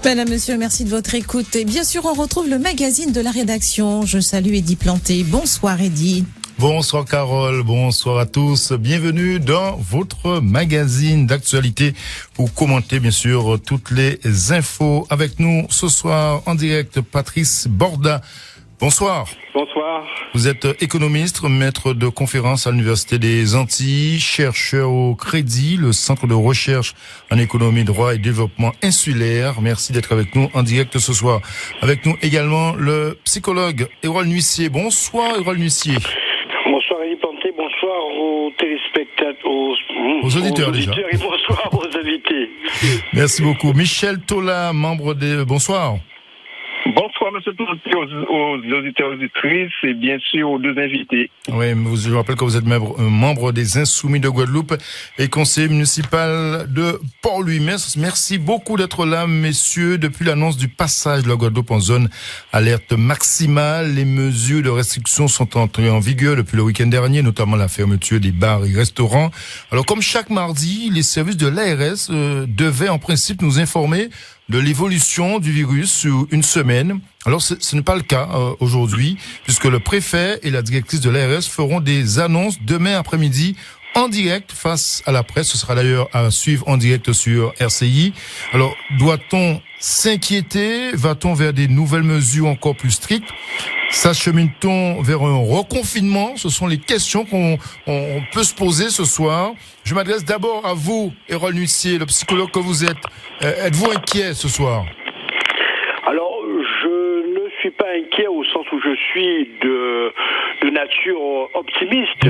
Madame, monsieur, merci de votre écoute. Et bien sûr, on retrouve le magazine de la rédaction. Je salue Eddy Planté. Bonsoir Eddy. Bonsoir Carole, bonsoir à tous. Bienvenue dans votre magazine d'actualité pour commenter bien sûr toutes les infos. Avec nous ce soir en direct, Patrice Borda. Bonsoir. Bonsoir. Vous êtes économiste, maître de conférence à l'Université des Antilles, chercheur au Crédit, le Centre de recherche en économie, droit et développement insulaire. Merci d'être avec nous en direct ce soir. Avec nous également le psychologue Hérol Nuissier. Bonsoir Hérol Nuissier. Bonsoir Eddy Planté, bonsoir aux téléspectateurs, aux auditeurs déjà. Et bonsoir aux invités. Merci beaucoup. Michel Tola, membre des... Bonsoir. Bonsoir, monsieur Planté, aux auditeurs et auditrices et bien sûr aux deux invités. Oui, je vous rappelle que vous êtes membre des Insoumis de Guadeloupe et conseiller municipal de Port-Louis. Merci beaucoup d'être là, messieurs. Depuis l'annonce du passage de la Guadeloupe en zone alerte maximale, les mesures de restriction sont entrées en vigueur depuis le week-end dernier, notamment la fermeture des bars et restaurants. Alors, comme chaque mardi, les services de l'ARS devaient en principe nous informer de l'évolution du virus sur une semaine. Alors, ce n'est pas le cas aujourd'hui, puisque le préfet et la directrice de l'ARS feront des annonces demain après-midi en direct face à la presse. Ce sera d'ailleurs à suivre en direct sur RCI. Alors, doit-on s'inquiéter? Va-t-on vers des nouvelles mesures encore plus strictes? S'achemine-t-on vers un reconfinement? Ce sont les questions qu'on peut se poser ce soir. Je m'adresse d'abord à vous, Hérol Nuissier, le psychologue que vous êtes. Êtes-vous inquiet ce soir? Alors, je ne suis pas inquiet au sens où je suis de nature optimiste.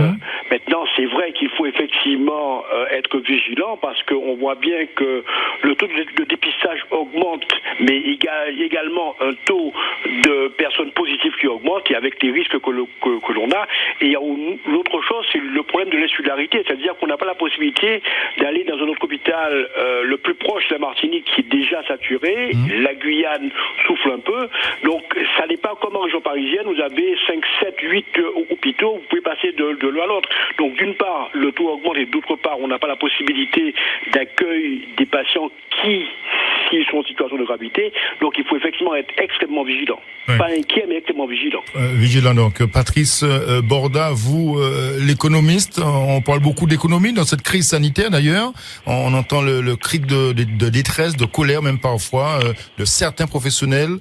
Maintenant, c'est vrai qu'il faut effectivement être vigilant parce qu'on voit bien que le taux de dépistage augmente, mais il y a également un taux de personnes positives qui augmente et avec les risques que l'on a. Et il y a l'autre chose, c'est le problème de l'insularité, c'est-à-dire qu'on n'a pas la possibilité d'aller dans un autre hôpital le plus proche de la Martinique qui est déjà saturé. La Guyane souffle un peu. Donc, ça n'est pas comme en région parisienne, vous avez 5, 7, 8 hôpitaux, vous pouvez passer de l'un à l'autre. Donc, d'une part, le taux augmente et d'autre part, on n'a pas la possibilité d'accueil des patients s'ils sont en situation de gravité. Donc, il faut effectivement être extrêmement vigilant. Oui. Pas inquiet, mais extrêmement vigilant. Vigilant, donc. Patrice Borda, vous, l'économiste, on parle beaucoup d'économie dans cette crise sanitaire, d'ailleurs. On entend le cri de détresse, de colère, même parfois, de certains professionnels.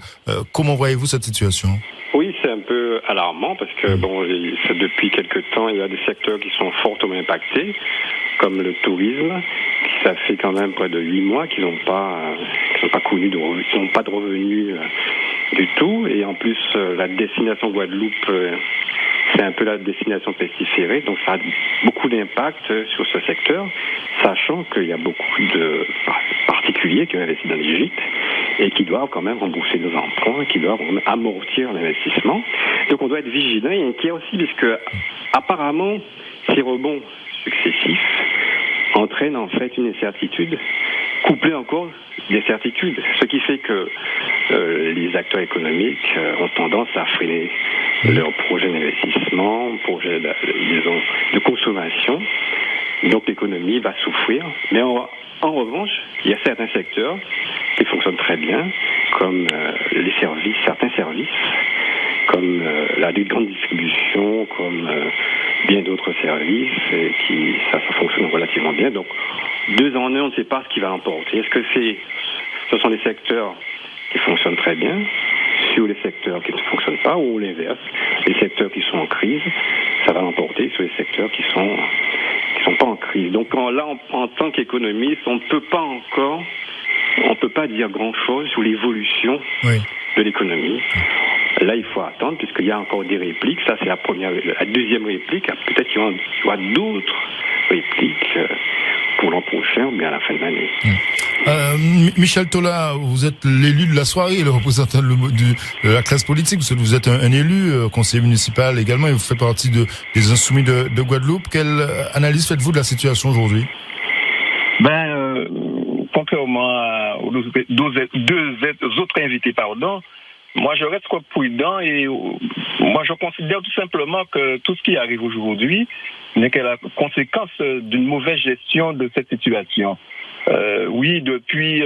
Comment voyez-vous cette situation? Oui, c'est un peu alarmant parce que depuis quelque temps, il y a des secteurs qui sont fortement impactés, comme le tourisme. Ça fait quand même près de 8 mois qu'ils n'ont pas connu qu'ils n'ont pas de revenus du tout. Et en plus, la destination Guadeloupe, c'est un peu la destination pestiférée, donc ça a beaucoup d'impact sur ce secteur, sachant qu'il y a beaucoup de particuliers qui ont investi dans les gîtes et qui doivent quand même rembourser nos emprunts, qui doivent amortir l'investissement. Donc on doit être vigilant et inquiet aussi, puisque apparemment ces rebonds successifs entraînent en fait une incertitude, couplée encore d'incertitude, ce qui fait que les acteurs économiques ont tendance à freiner leurs projets d'investissement, projets de consommation. Donc l'économie va souffrir. Mais en revanche, il y a certains secteurs qui fonctionnent très bien, comme certains services, comme la grande distribution, comme bien d'autres services, et ça fonctionne relativement bien. Donc, 2 en 1, on ne sait pas ce qui va l'emporter. Est-ce que ce sont les secteurs qui fonctionnent très bien, sur les secteurs qui ne fonctionnent pas, ou l'inverse, les secteurs qui sont en crise, ça va l'emporter sur les secteurs qui sont pas en crise. Donc là, en tant qu'économiste, on ne peut pas dire grand-chose sur l'évolution de l'économie. Là, il faut attendre, puisqu'il y a encore des répliques. Ça, c'est la deuxième réplique. Peut-être qu'il y aura d'autres répliques pour l'an prochain ou bien à la fin de l'année. Michel Tola, vous êtes l'élu de la soirée, le représentant de la classe politique. Vous êtes un élu, conseiller municipal également, et vous faites partie des Insoumis de Guadeloupe. Quelle analyse faites-vous de la situation aujourd'hui? Contrairement aux deux autres invités, moi je reste prudent et moi je considère tout simplement que tout ce qui arrive aujourd'hui n'est que la conséquence d'une mauvaise gestion de cette situation. Oui, depuis,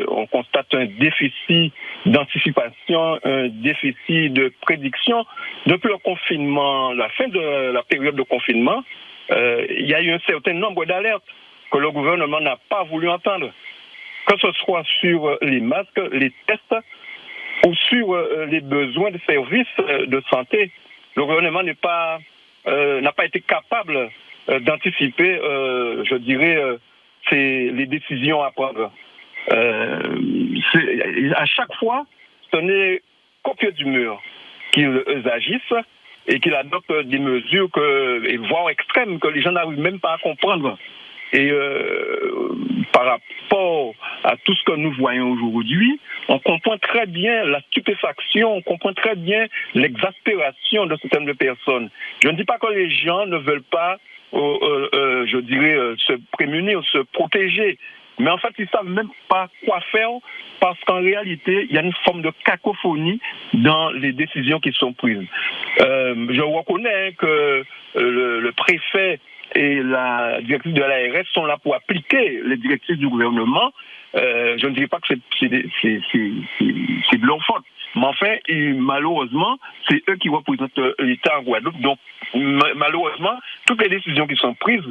on constate un déficit d'anticipation, un déficit de prédiction. Depuis le confinement, la fin de la période de confinement, il y a eu un certain nombre d'alertes que le gouvernement n'a pas voulu entendre, que ce soit sur les masques, les tests ou sur les besoins de services de santé. Le gouvernement n'a pas été capable d'anticiper, je dirais, les décisions à prendre. À chaque fois, ce n'est qu'au pied du mur qu'ils agissent et qu'ils adoptent des mesures voire extrêmes, que les gens n'arrivent même pas à comprendre. Et par rapport à tout ce que nous voyons aujourd'hui, on comprend très bien la stupéfaction, on comprend très bien l'exaspération de certaines de personnes. Je ne dis pas que les gens ne veulent pas, je dirais, se prémunir, se protéger. Mais en fait, ils ne savent même pas quoi faire parce qu'en réalité, il y a une forme de cacophonie dans les décisions qui sont prises. Je reconnais que le préfet et la directrice de l'ARS sont là pour appliquer les directives du gouvernement. Je ne dirais pas que c'est de leur faute. Mais enfin, malheureusement, c'est eux qui représentent l'État en Guadeloupe. Donc, malheureusement, toutes les décisions qui sont prises,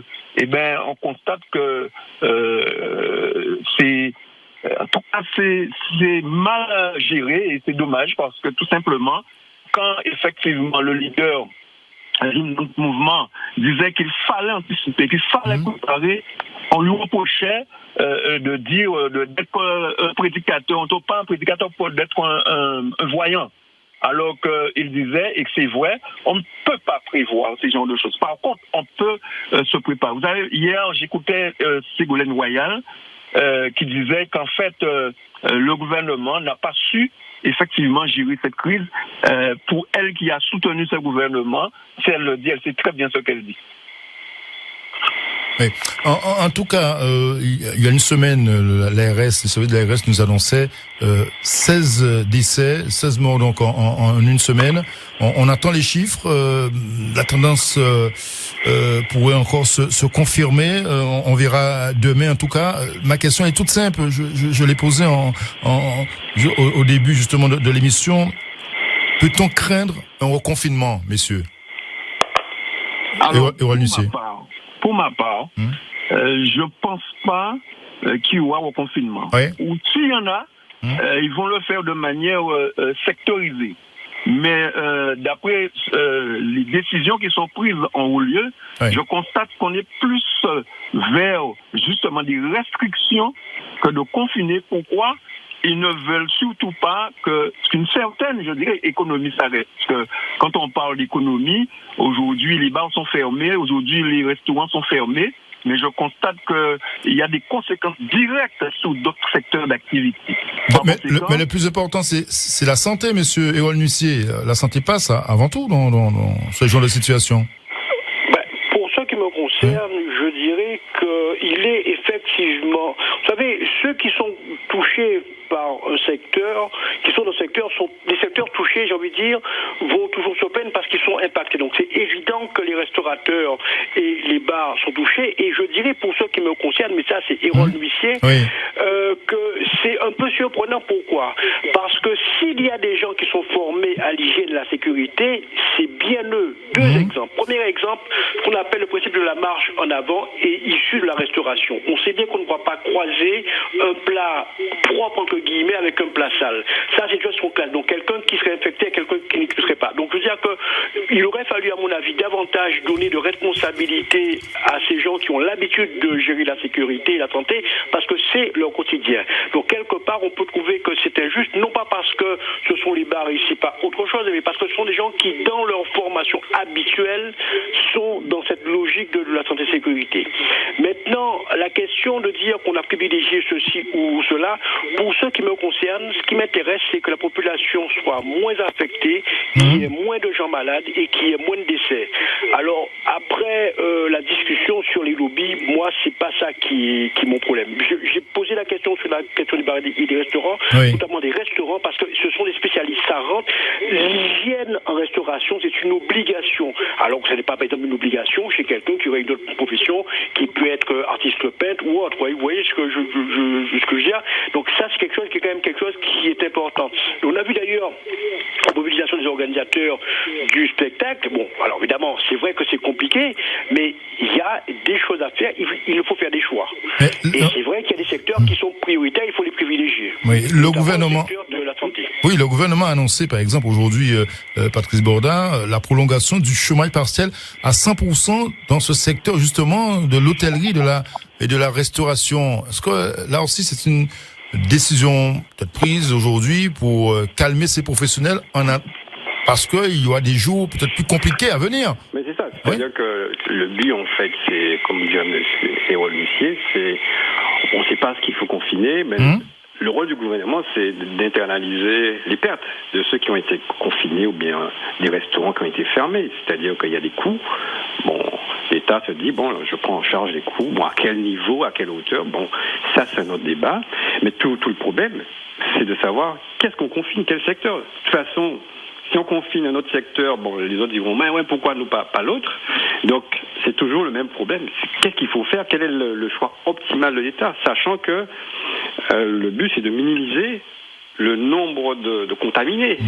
on constate que c'est mal géré et c'est dommage parce que tout simplement, quand effectivement le leader du mouvement disait qu'il fallait anticiper, qu'il fallait préparer, on lui reprochait d'être un prédicateur, pas un prédicateur pour d'être un voyant. Alors qu'il disait, et que c'est vrai, on ne peut pas prévoir ce genre de choses. Par contre, on peut se préparer. Vous savez, hier, j'écoutais Ségolène Royal qui disait qu'en fait, le gouvernement n'a pas su effectivement gérer cette crise. Pour elle qui a soutenu ce gouvernement, si elle le dit, elle sait très bien ce qu'elle dit. Oui. En tout cas, il y a une semaine, les services de l'ARS nous annonçaient 16 décès, 16 morts donc en une semaine. On attend les chiffres. La tendance pourrait encore se confirmer. On verra demain. En tout cas, ma question est toute simple. Je l'ai posée au début justement de l'émission. Peut-on craindre un reconfinement, messieurs? Alors, pour ma part, je pense pas qu'il y aura un confinement. Oui. Ou s'il y en a, ils vont le faire de manière sectorisée. Mais d'après les décisions qui sont prises en haut lieu, je constate qu'on est plus vers justement des restrictions que de confiner. Pourquoi? Ils ne veulent surtout pas qu'une certaine, je dirais, économie s'arrête. Parce que quand on parle d'économie, aujourd'hui les bars sont fermés, aujourd'hui les restaurants sont fermés, mais je constate qu'il y a des conséquences directes sur d'autres secteurs d'activité. Mais le plus important, c'est la santé, monsieur Hérol Nussier. La santé passe avant tout dans ce genre de situation. Pour ce qui me concerne, je dirais qu'il est effectivement... Vous savez, ceux qui sont touchés par un secteur, qui sont dans le secteur, sont des secteurs touchés, j'ai envie de dire, vont toujours se plaindre parce qu'ils sont impactés. Donc c'est évident que les restaurateurs et les bars sont touchés. Et je dirais pour ceux qui me concernent, mais ça c'est Hérol Nussier, que c'est un peu surprenant. Pourquoi? Parce que s'il y a des gens qui sont formés à l'hygiène et la sécurité, c'est bien eux. Deux exemples. Premier exemple, ce qu'on appelle le principe de la marche en avant est issu de la restauration. On sait bien qu'on ne va pas croiser un plat propre entre guillemets avec un plat sale. Ça, c'est une chose qu'on classe. Donc, quelqu'un qui serait infecté et quelqu'un qui ne serait pas. Donc, je veux dire qu'il aurait fallu, à mon avis, davantage donner de responsabilité à ces gens qui ont l'habitude de gérer la sécurité et la santé, parce que c'est leur quotidien. Donc, quelque part, on peut trouver que c'est injuste, non pas parce que ce sont les bars ici, pas autre chose, mais parce que ce sont des gens qui, dans leur formation habituelle, sont dans cette logique de la santé-sécurité. Maintenant, la question de dire qu'on a privilégié ceci ou cela, pour ceux qui me concernent, ce qui m'intéresse, c'est que la population soit moins affectée, qu'il y ait moins de gens malades et qu'il y ait moins de décès. Alors, après la discussion sur les lobbies, moi, c'est pas ça qui est mon problème. J'ai posé la question sur la question des bars et des restaurants, notamment des restaurants, parce que ce sont des spécialistes. Ça rentre. L'hygiène en restauration, c'est une obligation. Alors que ce n'est pas, par exemple, une obligation chez quelqu'un qui aurait une autre profession, qui peut être artiste peintre ou autre. Vous voyez ce que je veux dire. Donc ça, c'est quelque chose qui est quand même quelque chose qui est important. On a vu d'ailleurs la mobilisation des organisateurs du spectacle. Bon, alors évidemment, c'est vrai que c'est compliqué, mais il y a des choses à faire. Il faut faire des choix. Et c'est vrai qu'il y a des secteurs qui sont prioritaires, il faut les privilégier. Oui, le gouvernement. Le secteur de la santé. Oui, le gouvernement a annoncé, par exemple, aujourd'hui, Patrice Bordin, la prolongation du chômage partiel à 100% dans ce secteur, justement, de l'hôtellerie et de la restauration. Est-ce que là aussi, c'est une décision peut-être prise aujourd'hui pour calmer ces professionnels parce qu'il y aura des jours peut-être plus compliqués à venir? Mais c'est ça, c'est-à-dire que le but, en fait, c'est, comme dit M. Hérol Lucier, c'est, on ne sait pas ce qu'il faut confiner, mais le rôle du gouvernement, c'est d'internaliser les pertes de ceux qui ont été confinés ou bien des restaurants qui ont été fermés. C'est-à-dire qu'il y a des coûts. Bon, l'État se dit, bon, je prends en charge les coûts. Bon, à quel niveau, à quelle hauteur? Bon, ça, c'est un autre débat. Mais tout le problème, c'est de savoir qu'est-ce qu'on confine, quel secteur. De toute façon, si on confine un autre secteur, bon, les autres diront, mais ouais, pourquoi nous pas l'autre? Donc, c'est toujours le même problème. Qu'est-ce qu'il faut faire? Quel est le choix optimal de l'État? Sachant que le but, c'est de minimiser le nombre de contaminés,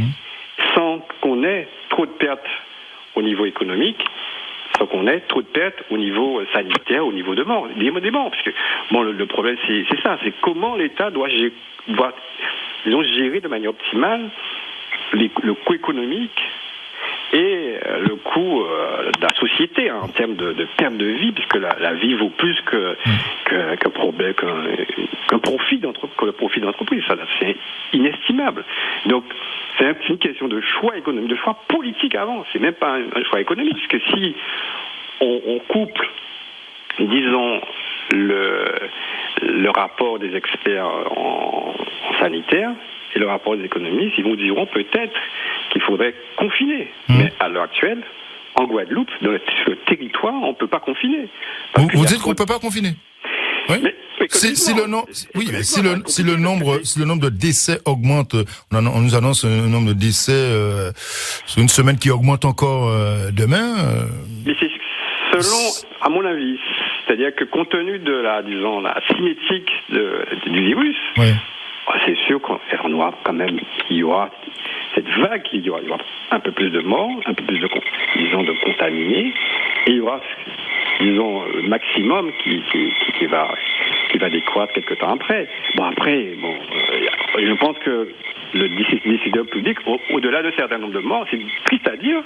sans qu'on ait trop de pertes au niveau économique, sans qu'on ait trop de pertes au niveau sanitaire, au niveau de mort, des morts. Parce que, bon, le problème, c'est ça, c'est comment l'État doit gérer de manière optimale le coût économique et le coût de la société en termes de perte de vie, puisque la vie vaut plus qu'un profit d'entreprise. Ça, c'est inestimable. Donc, c'est une question de choix économique, de choix politique avant. C'est même pas un choix économique, puisque si on couple, disons, le rapport des experts en sanitaire et le rapport des économistes, ils vous diront peut-être qu'il faudrait confiner. Mais à l'heure actuelle, en Guadeloupe, dans le territoire, on ne peut pas confiner. Vous dites qu'on ne peut pas confiner? Oui. Si le nombre de décès augmente, on nous annonce un nombre de décès sur une semaine qui augmente encore demain. Mais c'est selon, à mon avis, c'est-à-dire que compte tenu de la cinétique du virus, c'est sûr qu'on aura quand même, il y aura cette vague, il y aura un peu plus de morts, un peu plus de contaminés, et il y aura, disons, le maximum qui va décroître quelque temps après. Je pense que le décideur public, au-delà de certains nombres de morts, c'est triste à dire,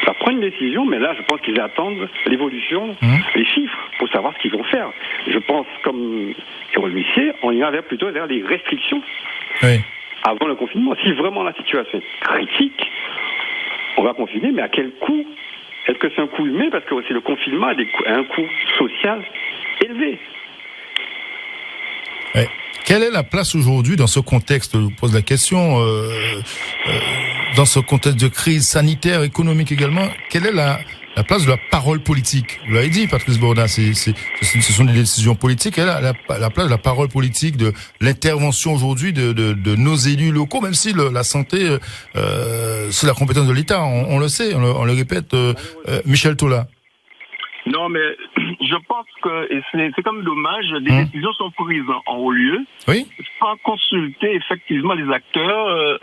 ça prend une décision, mais là, je pense qu'ils attendent l'évolution, les chiffres, pour savoir ce qu'ils vont faire. Je pense, comme sur le lycée, on ira plutôt vers des restrictions avant le confinement. Si vraiment la situation est critique, on va confiner, mais à quel coût? Est-ce que c'est un coût humain? Parce que aussi le confinement a un coût social élevé. Quelle est la place aujourd'hui dans ce contexte? Je vous pose la question. Dans ce contexte de crise sanitaire, économique également, quelle est la place de la parole politique? Vous l'avez dit, Patrice Bordin, ce sont des décisions politiques. Quelle est la place de la parole politique, de l'intervention aujourd'hui de nos élus locaux, même si la santé, c'est la compétence de l'État, on le sait, on le répète. Michel Tola. Non, mais je pense que c'est comme dommage, des décisions sont prises en haut lieu, sans consulter effectivement les acteurs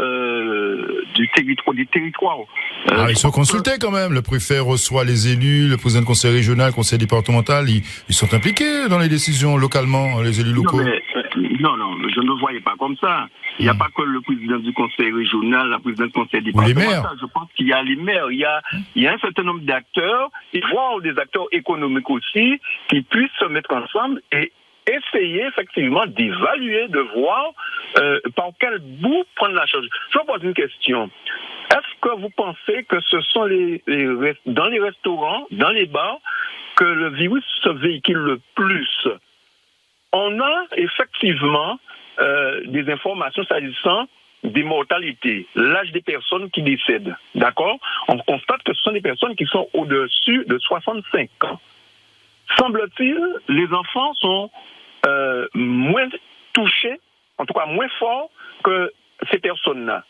du territoire. Ils sont consultés quand même. Le préfet reçoit les élus, le président du conseil régional, conseil départemental, ils sont impliqués dans les décisions localement, les élus locaux. Non, je ne le voyais pas comme ça. Il n'y a pas que le président du conseil régional, la présidente du conseil départemental. Je pense qu'il y a les maires, il y a un certain nombre d'acteurs, et voire des acteurs économiques aussi, qui puissent se mettre ensemble et essayer effectivement d'évaluer, de voir par quel bout prendre la chose. Je vous pose une question. Est-ce que vous pensez que ce sont dans les restaurants, dans les bars, que le virus se véhicule le plus? On a effectivement des informations s'agissant des mortalités, l'âge des personnes qui décèdent. D'accord? On constate que ce sont des personnes qui sont au-dessus de 65 ans. Semble-t-il, les enfants sont moins touchés en tout cas moins fort que ces personnes-là.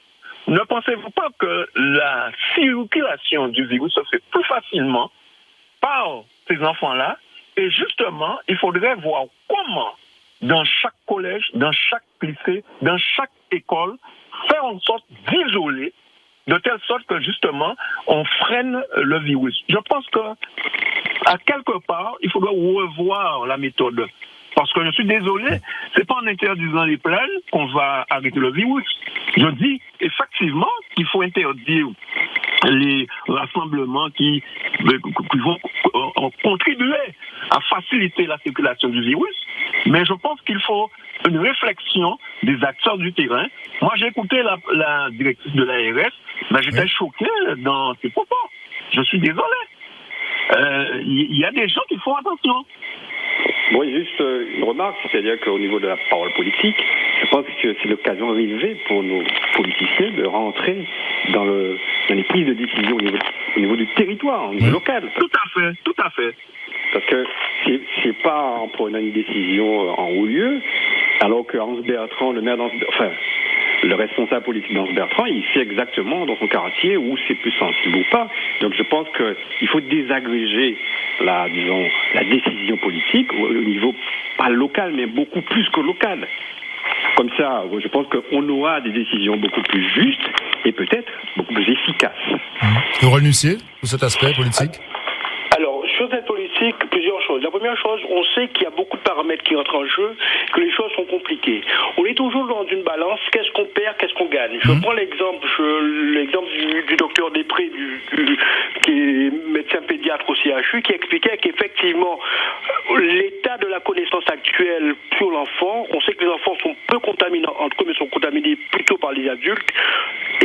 Ne pensez-vous pas que la circulation du virus se fait plus facilement par ces enfants-là? Et justement, il faudrait voir comment, dans chaque collège, dans chaque lycée, dans chaque école, faire en sorte d'isoler, de telle sorte que justement, on freine le virus. Je pense que, à quelque part, il faudra revoir la méthode. Parce que je suis désolé, c'est pas en interdisant les plaines qu'on va arrêter le virus. Je dis effectivement qu'il faut interdire les rassemblements qui vont contribuer à faciliter la circulation du virus. Mais je pense qu'il faut une réflexion des acteurs du terrain. Moi, j'ai écouté la directrice de l'ARS, mais j'étais choqué dans ses propos. Je suis désolé. Il y a des gens qui font attention. Bon, juste une remarque, c'est-à-dire qu'au niveau de la parole politique, je pense que c'est l'occasion rêvée pour nos politiciens de rentrer dans les prises de décision au niveau du territoire, au niveau local. Tout à fait. Parce que c'est pas en prenant une décision en haut lieu, alors que Hans Bertrand, le responsable politique d'Anse Bertrand, il sait exactement dans son quartier où c'est plus sensible ou pas. Donc je pense qu'il faut désagréger la décision politique au niveau, pas local, mais beaucoup plus que local. Comme ça, je pense qu'on aura des décisions beaucoup plus justes et peut-être beaucoup plus efficaces. Laurent Nussier, sur cet aspect politique? Alors, sur cette politique, plusieurs choses. La première chose, on sait qu'il y a beaucoup de paramètres qui entrent en jeu, que les choses sont compliquées. On est toujours dans une balance, qu'est-ce qu'on perd, qu'est-ce qu'on gagne. Je prends l'exemple du docteur Després, qui est médecin pédiatre au CHU, qui expliquait qu'effectivement, l'état de la connaissance actuelle sur l'enfant, on sait que les enfants sont peu contaminants entre eux, mais sont contaminés plutôt par les adultes.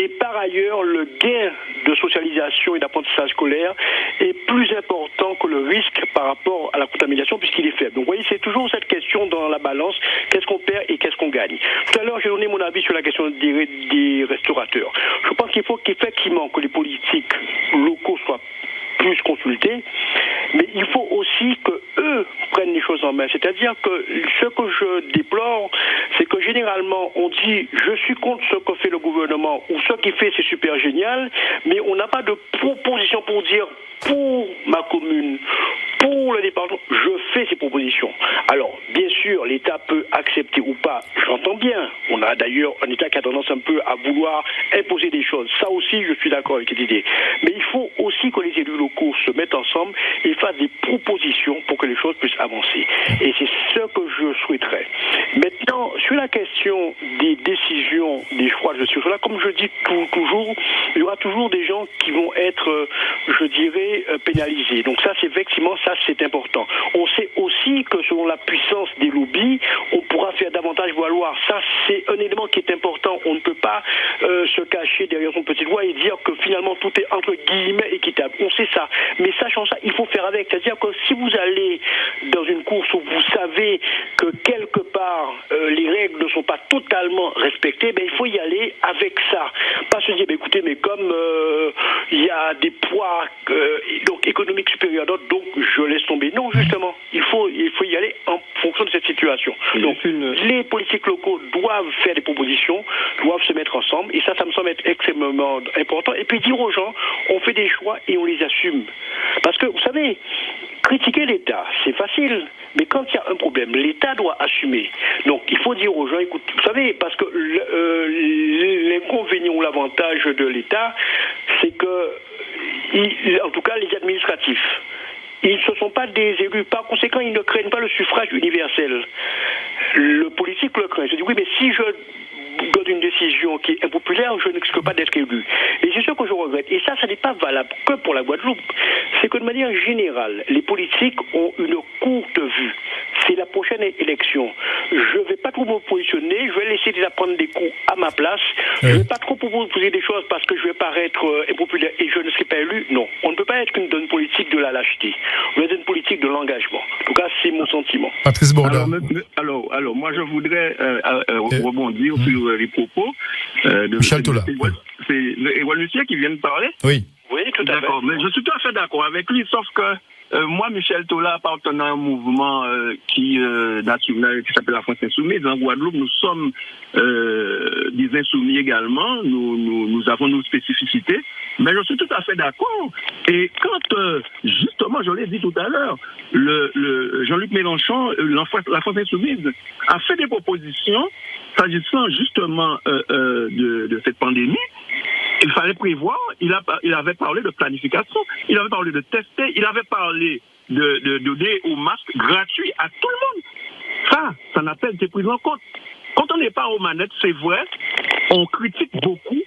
Et par ailleurs, le gain de socialisation et d'apprentissage scolaire est plus important que le risque par rapport à la contamination puisqu'il est faible. Donc vous voyez, c'est toujours cette question dans la balance, qu'est-ce qu'on perd et qu'est-ce qu'on gagne. Tout à l'heure, j'ai donné mon avis sur la question des restaurateurs. Je pense qu'il faut qu'effectivement que les politiques locaux soient plus consultés, mais il faut aussi que eux prennent les choses en main. C'est-à-dire que ce que je déplore, c'est que généralement on dit je suis contre ce que fait le gouvernement ou ce qu'il fait c'est super génial, mais on n'a pas de proposition pour dire pour ma commune, pour le département, je fais ces propositions. Alors, bien sûr, l'État peut accepter ou pas, j'entends bien. On a d'ailleurs un État qui a tendance un peu à vouloir imposer des choses. Ça aussi, je suis d'accord avec cette idée. Mais il faut aussi que les élus locaux se mettent ensemble et fassent des propositions pour que les choses puissent avancer. Et c'est ce que je souhaiterais. Maintenant, sur la question des décisions, des choix de ce là, comme je dis toujours, il y aura toujours des gens qui vont être, je dirais, pénalisés. Donc ça, c'est effectivement, ça c'est important. On sait aussi que selon la puissance des lobbies, on pourra faire davantage valoir. Ça, c'est un élément qui est important. On ne peut pas se cacher derrière son petite voix et dire que finalement tout est entre guillemets équitable. On sait ça. Mais sachant ça, il faut faire avec. C'est-à-dire que si vous allez dans une course où vous savez que quelque part les règles ne sont pas totalement respectées, ben, il faut y aller avec ça. Pas se dire, ben, écoutez, mais comme il y a des poids donc économiques supérieurs à d'autres, donc je laisse tomber. Non, justement, il faut y aller en fonction de cette situation. Donc les politiques locaux doivent faire des propositions, doivent se mettre ensemble, et ça me semble être extrêmement important. Et puis dire aux gens, on fait des choix et on les assume. Parce que, vous savez, critiquer l'État, c'est facile, mais quand il y a un problème, l'État doit assumer. Donc il faut dire aux gens, écoute, vous savez, parce que l'inconvénient ou l'avantage de l'État, c'est que, en tout cas les administratifs, ils ne sont pas des élus. Par conséquent, ils ne craignent pas le suffrage universel. Le politique le craint. Je dis oui, mais si je donne une décision qui est impopulaire, je ne risque pas d'être élu. Et c'est ce que je regrette. Et ça n'est pas valable que pour la Guadeloupe. C'est que de manière générale, les politiques ont une courte vue. C'est la prochaine élection. Je ne vais pas trop me positionner, je vais laisser déjà prendre des coups à ma place. Je ne vais pas trop proposer des choses parce que je vais paraître impopulaire et je ne serai pas élu. Non, on ne peut pas être qu'une donne politique de la lâcheté. On est une politique de l'engagement. En tout cas, c'est mon sentiment. Patrice Bourdin. Alors, moi, je voudrais rebondir sur les propos de Michel Tola. C'est Éloy Lucier qui vient de parler. Oui. Oui, tout à fait. D'accord, mais je suis tout à fait d'accord avec lui, sauf que moi, Michel Tola, appartenant à un mouvement national qui s'appelle la France Insoumise, en Guadeloupe, nous sommes des insoumis également. Nous avons nos spécificités. Mais je suis tout à fait d'accord. Et quand, justement, je l'ai dit tout à l'heure, le Jean-Luc Mélenchon, la France Insoumise, a fait des propositions s'agissant justement de cette pandémie. Il fallait prévoir, il avait parlé de planification, il avait parlé de tester, il avait parlé de donner aux masques gratuits à tout le monde. Ça n'a pas été pris en compte. Quand on n'est pas aux manettes, c'est vrai, on critique beaucoup,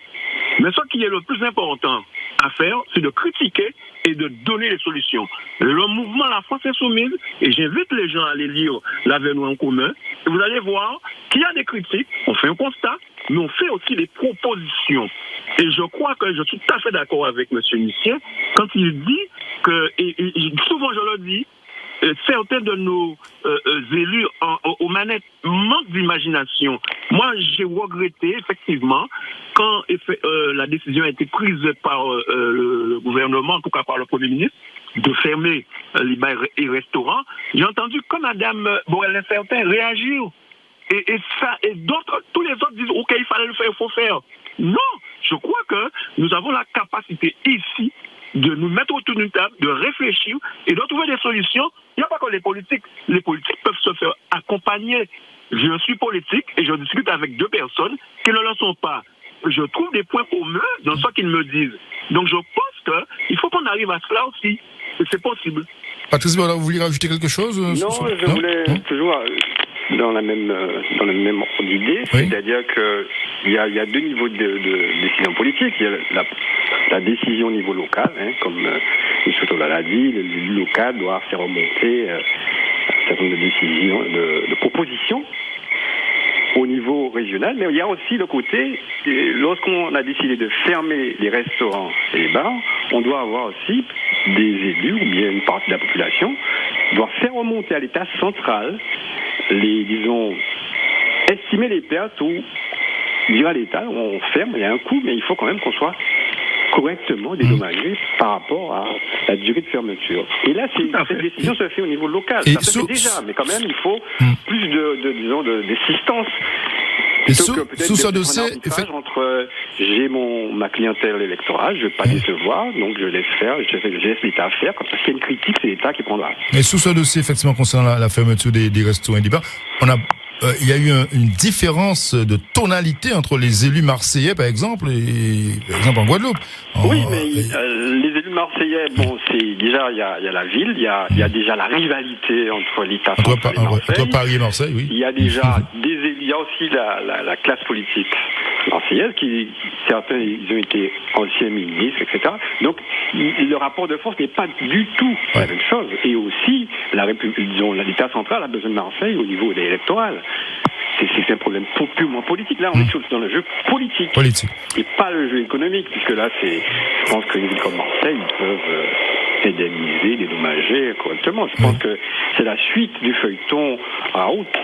mais ce qui est le plus important à faire, c'est de critiquer et de donner des solutions. Le mouvement La France Insoumise, et j'invite les gens à aller lire l'Avenir en commun, et vous allez voir qu'il y a des critiques, on fait un constat, mais on fait aussi des propositions. Et je crois que je suis tout à fait d'accord avec M. Missien quand il dit que, et souvent je le dis, certains de nos élus aux manettes manquent d'imagination. Moi, j'ai regretté, effectivement, quand la décision a été prise par le gouvernement, en tout cas par le Premier ministre, de fermer les bars et restaurants. J'ai entendu que Mme Borel-Incertain réagir. Et d'autres, tous les autres disent, OK, il fallait le faire, il faut faire. Non, je crois que nous avons la capacité ici de nous mettre autour d'une table, de réfléchir et de trouver des solutions. Il n'y a pas que les politiques. Les politiques peuvent se faire accompagner. Je suis politique et je discute avec deux personnes qui ne le sont pas. Je trouve des points communs dans ce qu'ils me disent. Donc je pense qu'il faut qu'on arrive à cela aussi. Et c'est possible. Patrice, vous vouliez rajouter quelque chose? Non, je voulais toujours dans le même ordre d'idée, oui. C'est-à-dire qu'il y a deux niveaux de décision politique. Il y a la décision au niveau local, comme M. Tola l'a dit, l'élu local doit faire remonter un certain nombre de décisions, de propositions au niveau régional, mais il y a aussi le côté, lorsqu'on a décidé de fermer les restaurants et les bars, on doit avoir aussi des élus ou bien une partie de la population doit faire remonter à l'État central estimer les pertes ou dire à l'État, on ferme, il y a un coût, mais il faut quand même qu'on soit correctement dédommagé par rapport à la durée de fermeture. Et là, cette décision se fait au niveau local. Ça se fait déjà, mais quand même, il faut plus d'assistance. Et sous ce dossier, entre j'ai ma clientèle électorale, je ne veux pas décevoir, donc je laisse faire, je laisse l'État faire. Parce qu'il y a une critique, c'est l'État qui prendra. Et sous ce dossier, effectivement, concernant la fermeture des restaurants et des bars, il y a eu une différence de tonalité entre les élus marseillais, par exemple, et par exemple en Guadeloupe. Oui, mais les élus marseillais, c'est déjà il y a la ville, il y a déjà la rivalité entre l'État central et Marseille. Entre Paris et Marseille, oui. Il y a déjà il y a aussi la classe politique marseillaise certains ils ont été anciens ministres, etc. Donc le rapport de force n'est pas du tout la même chose. Et aussi l'État central a besoin de Marseille au niveau électoral. C'est un problème purement politique. Là, on est dans le jeu politique. Et pas le jeu économique, puisque là, je pense qu'une ville comme Marseille, ils peuvent indemniser, dédommager correctement. Je pense que c'est la suite du feuilleton en route.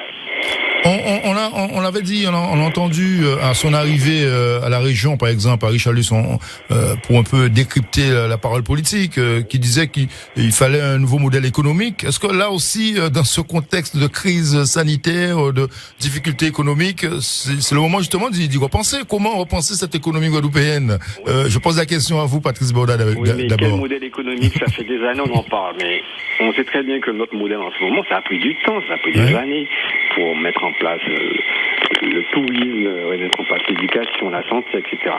On l'avait dit, on l'a entendu à son arrivée à la région, par exemple, à Richelieu, pour un peu décrypter la parole politique, qui disait qu'il fallait un nouveau modèle économique. Est-ce que là aussi, dans ce contexte de crise sanitaire, de difficultés économiques, c'est le moment justement d'y repenser? Comment repenser cette économie guadeloupéenne? Je pose la question à vous, Patrice Baudard, d'abord. Mais quel modèle économique? Ça fait des années on en parle, mais on sait très bien que notre modèle en ce moment, ça a pris du temps, ça a pris des années pour mettre en place le tourisme, mettre en place l'éducation, la santé, etc.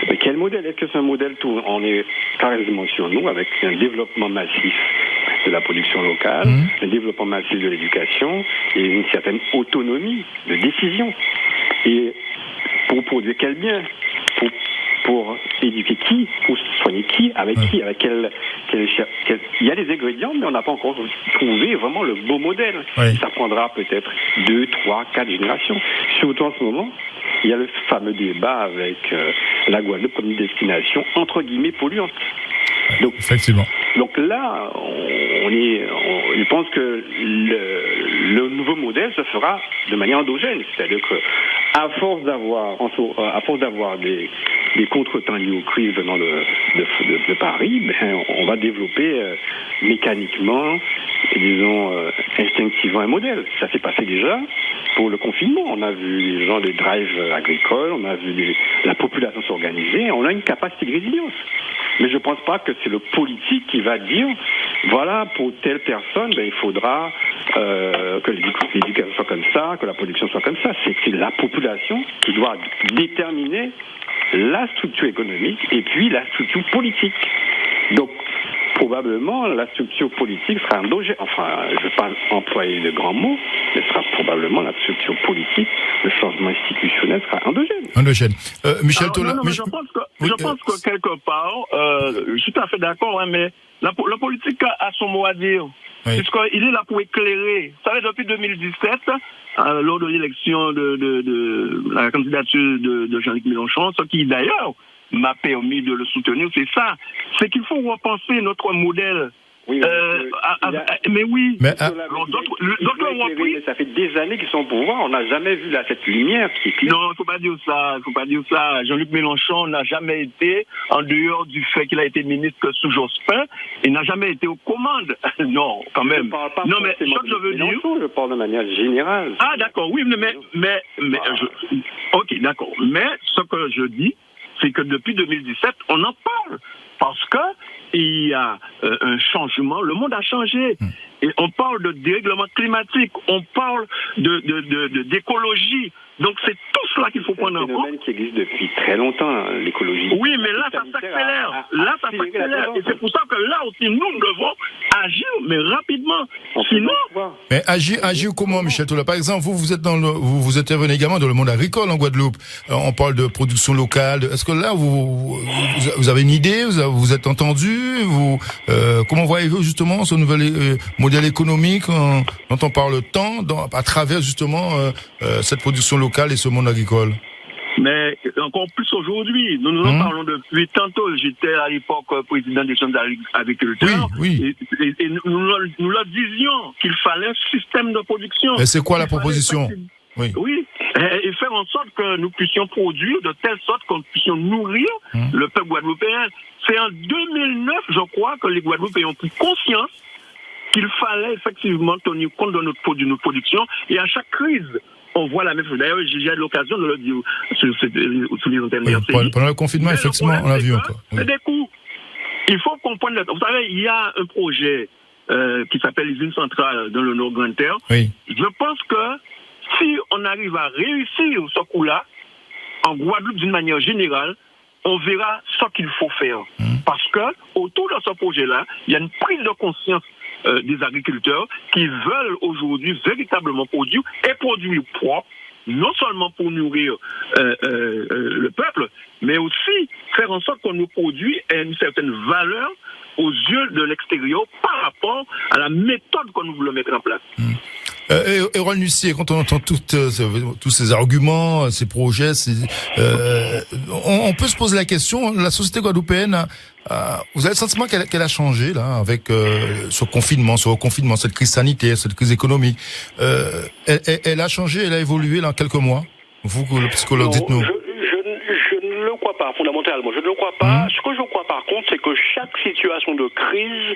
Mais quel modèle? Est-ce que c'est un modèle tout? On est carrément sur nous avec un développement massif de la production locale, un développement massif de l'éducation et une certaine autonomie de décision. Et pour produire quel bien? Pour éduquer qui? Pour soigner qui? Avec qui? Avec quel... Il y a des ingrédients, mais on n'a pas encore trouvé vraiment le beau modèle. Ça prendra peut-être 2, 3, 4 générations. Surtout en ce moment, il y a le fameux débat avec la Guadeloupe comme une destination entre guillemets polluante. Donc, effectivement. Donc là, je pense que le nouveau modèle se fera de manière endogène, c'est-à-dire que à force d'avoir les contretemps liés aux crises venant de Paris, ben, on va développer mécaniquement, et disons instinctivement un modèle. Ça s'est passé déjà pour le confinement. On a vu les gens des drives agricoles, on a vu la population s'organiser, on a une capacité de résilience. Mais je ne pense pas que c'est le politique qui va dire, voilà, pour telle personne, ben, il faudra que l'éducation soit comme ça, que la production soit comme ça. C'est la population qui doit déterminer la structure économique et puis la structure politique. Donc, probablement, la structure politique sera endogène. Enfin, je ne vais pas employer de grands mots, mais sera probablement la structure politique, le changement institutionnel sera endogène. Endogène. Michel Tola. Je pense que quelque part, je suis tout à fait d'accord, hein, mais la politique a son mot à dire. Oui. Puisqu'il est là pour éclairer. Vous savez, depuis 2017, lors de l'élection de la candidature de Jean-Luc Mélenchon, ce qui d'ailleurs m'a permis de le soutenir, c'est ça. C'est qu'il faut repenser notre modèle. Oui, mais oui. Mais, d'autres ont pris. Ça fait des années qu'ils sont au pouvoir. On n'a jamais vu cette lumière qui est. Non, il faut pas dire ça. Jean-Luc Mélenchon n'a jamais été, en dehors du fait qu'il a été ministre sous Jospin, il n'a jamais été aux commandes. Non, quand même. Non, mais ce que je veux dire. Je parle de manière générale. Ah, d'accord. Oui, mais ok, d'accord. Mais ce que je dis, c'est que depuis 2017, on en parle. Parce que il y a un changement, le monde a changé. Et on parle de dérèglement climatique, on parle d'écologie. Donc c'est tout cela qu'il faut prendre en compte. C'est un phénomène qui existe depuis très longtemps, l'écologie. Oui, mais là, ça s'accélère. Et c'est pour ça que là aussi, nous devons agir, mais rapidement. Sinon... Mais agir comment, Michel Tola? Par exemple, vous intervenez également dans le monde agricole en Guadeloupe. On parle de production locale. Est-ce que là, vous avez une idée? Vous êtes entendu? Comment voyez-vous justement ce nouvel modèle économique dont on parle tant à travers justement cette production locale et ce monde agricole? Mais encore plus aujourd'hui, nous en parlons depuis tantôt. J'étais à l'époque président des chambres d'agriculture. Oui. Et nous leur disions qu'il fallait un système de production. Et c'est quoi la proposition? Oui, et faire en sorte que nous puissions produire de telle sorte qu'on puisse nourrir le peuple guadeloupéen. C'est en 2009, je crois, que les Guadeloupéens ont pris conscience qu'il fallait effectivement tenir compte de notre production. Et à chaque crise, on voit la même chose. D'ailleurs, j'ai eu l'occasion de le dire sur les antennes. Pendant le confinement, effectivement, on l'a vu encore. Des coups. Il faut comprendre. Vous savez, il y a un projet qui s'appelle l'usine centrale dans le Nord Grande-Terre. Oui. Je pense que si on arrive à réussir ce coup-là, en Guadeloupe d'une manière générale, on verra ce qu'il faut faire. Parce que autour de ce projet-là, il y a une prise de conscience des agriculteurs qui veulent aujourd'hui véritablement produire et produire propre, non seulement pour nourrir le peuple, mais aussi faire en sorte qu'on nous produit une certaine valeur aux yeux de l'extérieur par rapport à la méthode que nous voulons mettre en place. Erol Nussier, quand on entend tous ces arguments, ces projets, on peut se poser la question, la société guadeloupéenne, vous avez le sentiment qu'elle a changé là avec ce confinement, cette crise sanitaire, cette crise économique. Elle a changé, elle a évolué là en quelques mois. Vous, le psychologue, dites-nous. Je ne le crois pas, fondamentalement. Je ne le crois pas. Ce que je crois par contre, c'est que chaque situation de crise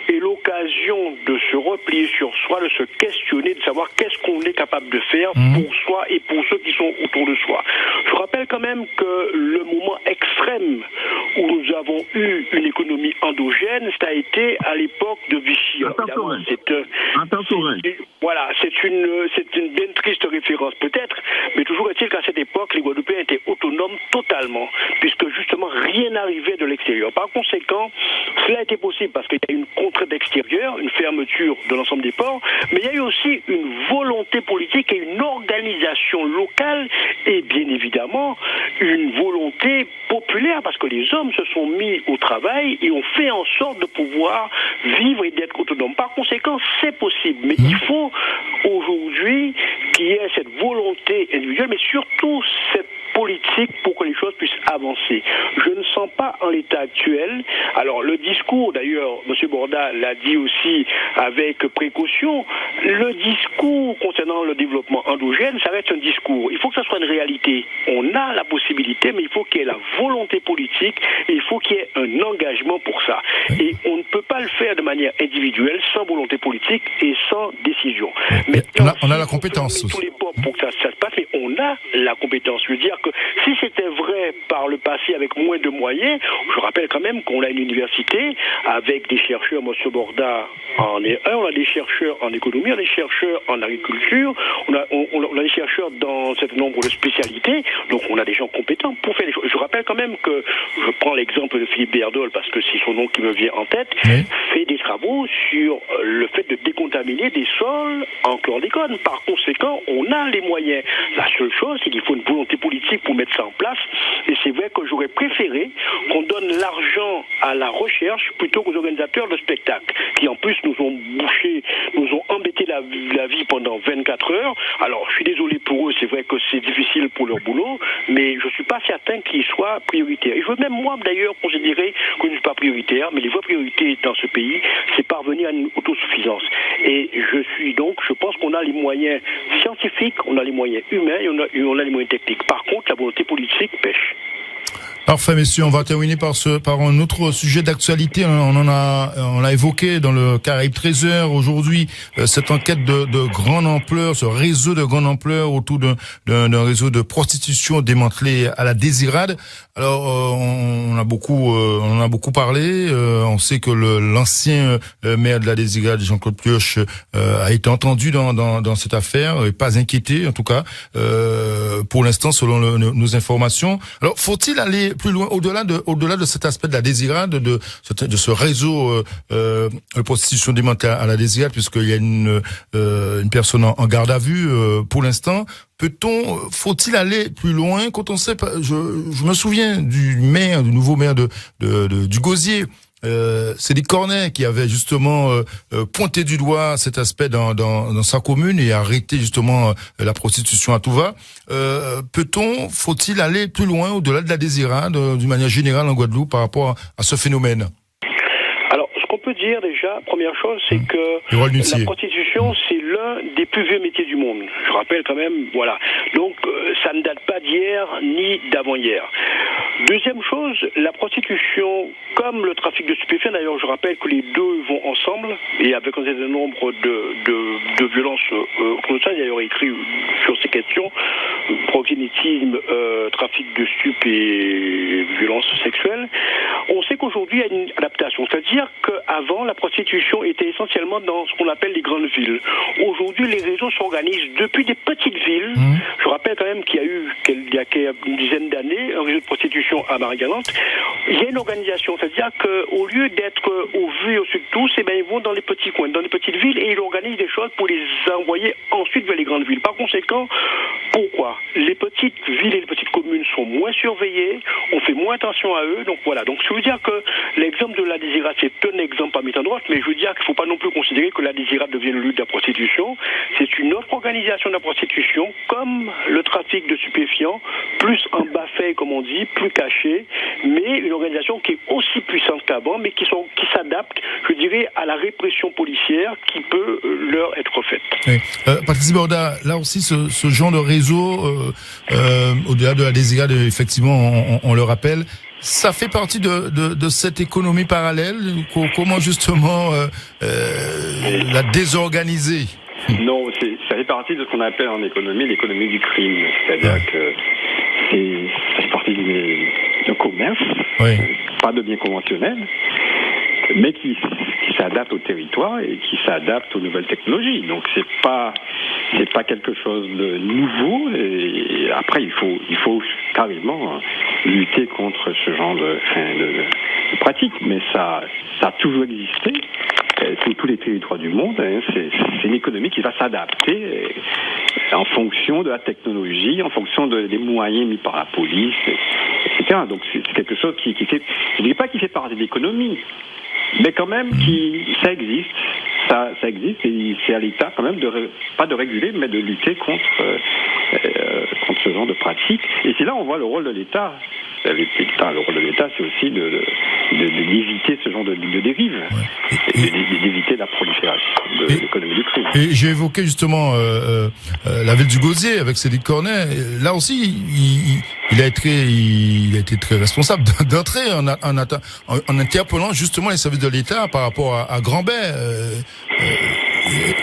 est l'occasion de se replier sur soi, de se questionner, de savoir qu'est-ce qu'on est capable de faire pour soi et pour ceux qui sont autour de soi. Je rappelle quand même que le moment extrême où nous avons eu une économie endogène, ça a été à l'époque de Vichy. Voilà, c'est une bien triste référence peut-être, mais toujours est-il qu'à cette époque, les Guadeloupéens étaient autonomes totalement, puisque justement rien n'arrivait de l'extérieur. Par conséquent, cela a été possible parce qu'il y a eu une contrainte extérieure, une fermeture de l'ensemble des ports, mais il y a eu aussi une volonté politique et une organisation locale et bien évidemment une volonté populaire parce que les hommes se sont mis au travail et ont fait en sorte de pouvoir vivre et d'être autonomes. Par conséquent, c'est possible, mais il faut aujourd'hui qu'il y ait cette volonté individuelle, mais surtout cette politique politique pour que les choses puissent avancer. Je ne sens pas en l'état actuel. Alors le discours, d'ailleurs, M. Borda l'a dit aussi avec précaution, le discours concernant le développement endogène, ça reste un discours. Il faut que ça soit une réalité. On a la possibilité, mais il faut qu'il y ait la volonté politique et il faut qu'il y ait un engagement pour ça. Et on ne peut pas le faire de manière individuelle, sans volonté politique et sans décision. Maintenant, on a la compétence. Tous les ports pour que ça se passe, mais on a la compétence. Je veux dire que si c'était vrai par le passé avec moins de moyens, je rappelle quand même qu'on a une université avec des chercheurs, M. Borda en est un, on a des chercheurs en économie, on a des chercheurs en agriculture, on a des chercheurs dans un certain nombre de spécialités, donc on a des gens compétents pour faire les choses. Je rappelle quand même que, je prends l'exemple de Philippe Berdol, parce que c'est son nom qui me vient en tête, fait des travaux sur le fait de décontaminer des sols en chlordécone. Par conséquent, on a les moyens. La seule chose, c'est qu'il faut une volonté politique pour mettre ça en place, et c'est vrai que j'aurais préféré qu'on donne l'argent à la recherche plutôt qu'aux organisateurs de spectacles, qui en plus nous ont embêté la vie pendant 24 heures. Alors, je suis désolé pour eux, c'est vrai que c'est difficile pour leur boulot, mais je ne suis pas certain qu'ils soient prioritaires. Et je veux même, moi, d'ailleurs, considérer que je ne suis pas prioritaire, mais les vraies priorités dans ce pays, c'est parvenir à une autosuffisance. Et je pense qu'on a les moyens scientifiques, on a les moyens humains et on a les moyens techniques. Par contre, la volonté politique pêche. Parfait, messieurs. On va terminer par un autre sujet d'actualité. On l'a évoqué dans le Caraïbe 13h aujourd'hui, cette enquête de grande ampleur, ce réseau de grande ampleur autour d'un réseau de prostitution démantelé à la Désirade. Alors, on en a beaucoup parlé. On sait que l'ancien maire de la Désirade, Jean-Claude Pioche, a été entendu dans cette affaire, et pas inquiété, en tout cas, pour l'instant, selon nos informations. Alors, faut-il aller plus loin, au-delà de cet aspect de la Désirade, de ce réseau de prostitution démantelée à la Désirade, puisqu'il y a une personne en garde à vue pour l'instant. Faut-il aller plus loin quand on sait pas, je me souviens du nouveau maire du Gosier, Cédric Cornet, qui avait justement pointé du doigt cet aspect dans sa commune et arrêté justement la prostitution à tout va. Faut-il aller plus loin au-delà de la Désirade, d'une manière générale en Guadeloupe par rapport à ce phénomène? Alors, ce qu'on peut dire déjà, première chose, c'est que la prostitution, c'est l'un des plus vieux métiers du monde. Je rappelle quand même, voilà. Donc, ça ne date pas d'hier ni d'avant-hier. Deuxième chose, la prostitution, comme le trafic de stupéfiants, d'ailleurs, je rappelle que les deux vont ensemble, et avec un certain nombre de violences contre ça, il y a d'ailleurs écrit sur ces questions, proxénétisme, trafic de stupes et violences sexuelles. On sait qu'aujourd'hui, il y a une adaptation. C'est-à-dire qu'avant, la prostitution était essentiellement dans ce qu'on appelle les grandes villes. Aujourd'hui, les réseaux s'organisent depuis des petites villes. Je rappelle quand même qu'il y a eu, il y a une dizaine d'années, un réseau de prostitution à Marie-Galante. Il y a une organisation, c'est-à-dire qu'au lieu d'être au vu et au sud de tous, ils vont dans les petits coins, dans les petites villes, et ils organisent des choses pour les envoyer ensuite vers les grandes villes. Par conséquent, pourquoi? Les petites villes et les petites communes sont moins surveillées, on fait moins attention à eux, donc voilà. Donc je veux dire que l'exemple de la Désirade, c'est un exemple parmi tant d'autres, mais je veux dire qu'il ne faut pas non plus considérer que la Désirade devienne le lieu de la prostitution. C'est une autre organisation de la prostitution, comme le trafic de stupéfiants, plus en bas-fait, comme on dit, plus caché, mais une organisation qui est aussi puissante qu'avant, mais qui s'adapte, je dirais, à la répression policière qui peut leur être faite. Oui. Patrice Borda, là aussi, ce genre de réseau, au-delà de la Désirade, effectivement, on le rappelle, ça fait partie de cette économie parallèle. Comment justement la désorganiser? Non, ça fait partie de ce qu'on appelle en économie l'économie du crime. C'est-à-dire que ça fait partie d'un commerce, pas de biens conventionnels, mais qui s'adapte au territoire et qui s'adapte aux nouvelles technologies. Donc c'est pas quelque chose de nouveau. Et après il faut carrément lutter contre ce genre de pratique. Mais ça a toujours existé sur tous les territoires du monde. C'est une économie qui va s'adapter en fonction de la technologie, en fonction des moyens mis par la police, etc. Donc c'est quelque chose qui fait, je ne dis pas qu'il fait partie de l'économie, mais quand même ça existe. Ça existe et c'est à l'État quand même pas de réguler, mais de lutter contre ce genre de pratique. Et c'est là où on voit le rôle de l'État. Le rôle de l'État, c'est aussi d'éviter ce genre de dérive, d'éviter la prolifération de l'économie du crime. Et j'ai évoqué justement la ville du Gosier avec Cédric Cornet. Là aussi, il a été très responsable d'entrer en interpellant justement les services de l'État par rapport à Grand-Bay.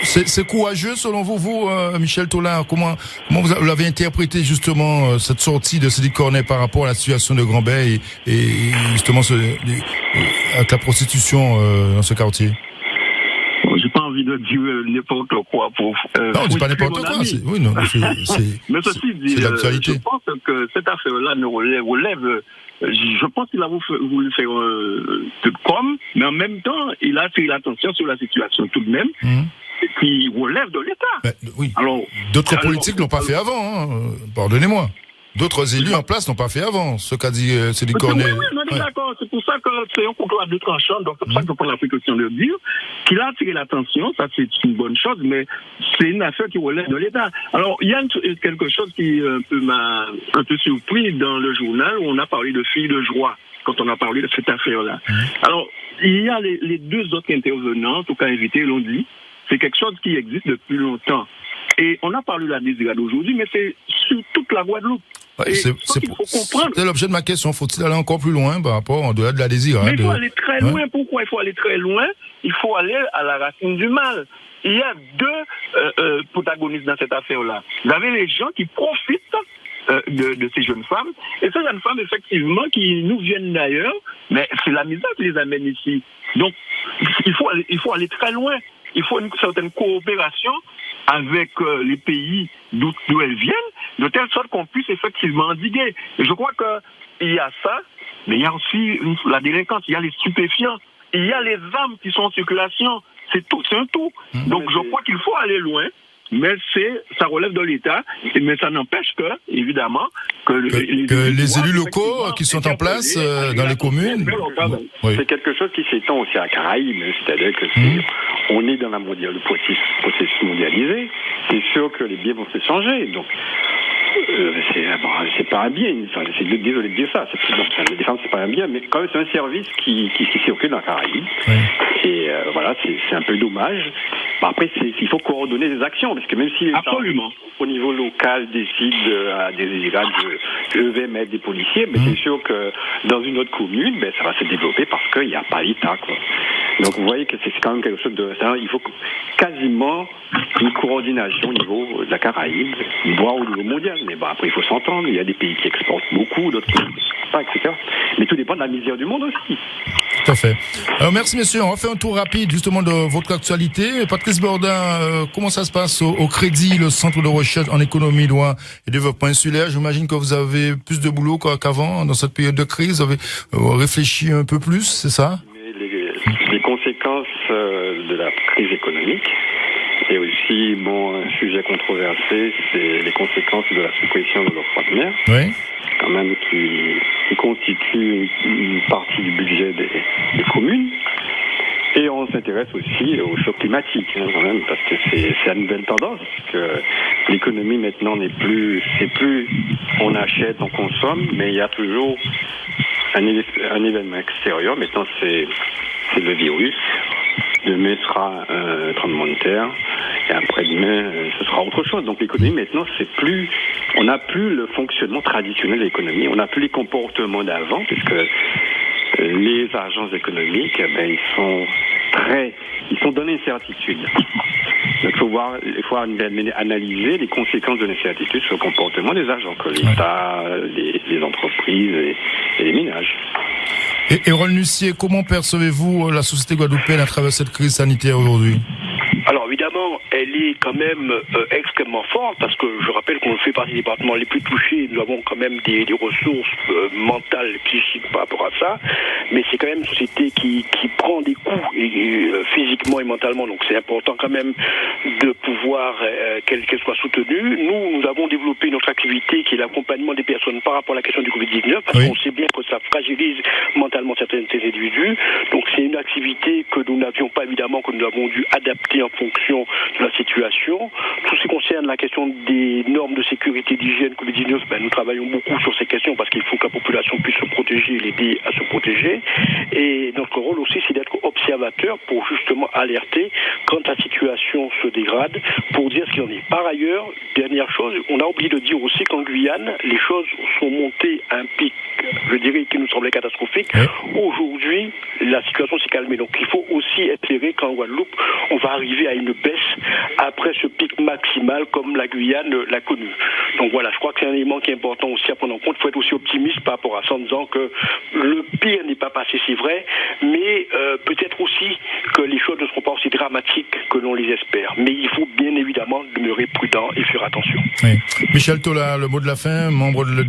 C'est courageux selon vous, Michel Tholin. Comment vous l'avez interprété justement cette sortie de Cédric Cornet par rapport à la situation de Grand-Bay et justement avec la prostitution dans ce quartier? J'ai pas envie de dire n'importe quoi pour. Non, on dit pas n'importe quoi. Mais ceci dit, c'est l'actualité. Je pense que cette affaire-là ne relève. Je pense qu'il a voulu faire tout comme, mais en même temps, il a attiré l'attention sur la situation tout de même, qui relève de l'État. Oui. D'autres politiques l'ont pas fait avant. Pardonnez-moi. D'autres élus en place n'ont pas fait avant, ce qu'a dit Cédric Cornet. Oui, on est d'accord. C'est pour ça que c'est un couteau à deux tranchants. Donc, c'est pour ça que je prends la précaution de dire qu'il a attiré l'attention. Ça, c'est une bonne chose, mais c'est une affaire qui relève de l'État. Alors, il y a quelque chose qui m'a un peu surpris dans le journal où on a parlé de filles de joie quand on a parlé de cette affaire-là. Alors, il y a les deux autres intervenants, en tout cas invités, l'ont dit. C'est quelque chose qui existe depuis longtemps. Et on a parlé de la désirade aujourd'hui, mais c'est sur toute la Guadeloupe. Ouais, c'est l'objet de ma question. Faut-il aller encore plus loin par rapport au-delà de la désirade? Mais il faut aller très loin. Pourquoi il faut aller très loin? Il faut aller à la racine du mal. Il y a deux protagonistes dans cette affaire-là. Vous avez les gens qui profitent de ces jeunes femmes. Et ces jeunes femmes, effectivement, qui nous viennent d'ailleurs, mais c'est la misère qui les amène ici. Donc, il faut aller très loin. Il faut une certaine coopération avec les pays d'où elles viennent, de telle sorte qu'on puisse effectivement endiguer. Et je crois qu'il y a ça, mais il y a aussi la délinquance, il y a les stupéfiants, il y a les armes qui sont en circulation. C'est un tout. Donc je crois qu'il faut aller loin, mais ça relève de l'État, mais ça n'empêche que, évidemment, que les élus locaux qui sont en place dans les communes. C'est quelque chose qui s'étend aussi à Caraïbes, c'est-à-dire que on est dans le processus mondialisé, c'est sûr que les biens vont s'échanger, donc c'est pas un bien, désolé de dire ça, la défense c'est pas un bien, mais quand même c'est un service qui circule dans la Caraïbe, et voilà, c'est un peu dommage. Après, il faut coordonner les actions, parce que même si les gens au niveau local décident à des de mettre des policiers, mais c'est sûr que dans une autre commune, ça va se développer parce qu'il n'y a pas l'État, quoi. Donc vous voyez que c'est quand même quelque chose il faut quasiment une coordination au niveau de la Caraïbe, voire au niveau mondial. Mais après il faut s'entendre, il y a des pays qui exportent beaucoup, d'autres qui n'exportent pas, etc. Mais tout dépend de la misère du monde aussi. Tout à fait. Alors merci messieurs, on va faire un tour rapide justement de votre actualité. Patrice Bordin, comment ça se passe au Crédit, le centre de recherche en économie, droit et développement insulaire? J'imagine que vous avez plus de boulot qu'avant dans cette période de crise. Vous avez réfléchi un peu plus, c'est ça? Les conséquences de la crise économique et aussi, un sujet controversé, c'est les conséquences de la suppression de l'octroi de mer. Oui. Quand même qui constitue une partie du budget des communes. Et on s'intéresse aussi au choc climatique, quand même, parce que c'est la nouvelle tendance, que l'économie maintenant c'est plus on achète, on consomme, mais il y a toujours un événement extérieur. Maintenant, c'est le virus. Demain sera un tremblement de terre, et après-demain, ce sera autre chose. Donc l'économie, maintenant, on n'a plus le fonctionnement traditionnel de l'économie, on n'a plus les comportements d'avant, puisque les agences économiques, ils sont dans l'incertitude. Donc il faut analyser les conséquences de l'incertitude sur le comportement des agents, que l'État, les entreprises et les ménages. Et Ron Lucier, comment percevez-vous la société guadeloupéenne à travers cette crise sanitaire aujourd'hui? Alors évidemment, elle est quand même extrêmement forte, parce que je rappelle qu'on fait partie des départements les plus touchés. Nous avons quand même des ressources mentales, psychiques par rapport à ça, mais c'est quand même une société qui prend des coups physiquement et mentalement, donc c'est important quand même de pouvoir qu'elle soit soutenue. Nous avons développé notre activité qui est l'accompagnement des personnes par rapport à la question du Covid-19, parce qu'on sait bien que ça fragilise mentalement certains individus, donc c'est une activité que nous n'avions pas, évidemment, que nous avons dû adapter en fonction de la la situation. Tout ce qui concerne la question des normes de sécurité d'hygiène Covid-19, nous travaillons beaucoup sur ces questions parce qu'il faut que la population puisse se protéger et l'aider à se protéger. Et notre rôle aussi, c'est d'être observateur pour justement alerter quand la situation se dégrade, pour dire ce qu'il en est. Par ailleurs, dernière chose, on a oublié de dire aussi qu'en Guyane, les choses sont montées à un pic, je dirais, qui nous semblait catastrophique. Aujourd'hui, la situation s'est calmée. Donc il faut aussi espérer qu'en Guadeloupe, on va arriver à une baisse après ce pic maximal comme la Guyane l'a connu. Donc voilà, je crois que c'est un élément qui est important aussi à prendre en compte. Il faut être aussi optimiste par rapport à ça en disant que le pire n'est pas passé, c'est vrai, mais peut-être aussi que les choses ne seront pas aussi dramatiques que l'on les espère. Mais il faut bien évidemment demeurer prudent et faire attention. Oui. Michel Tola, le mot de la fin, membre de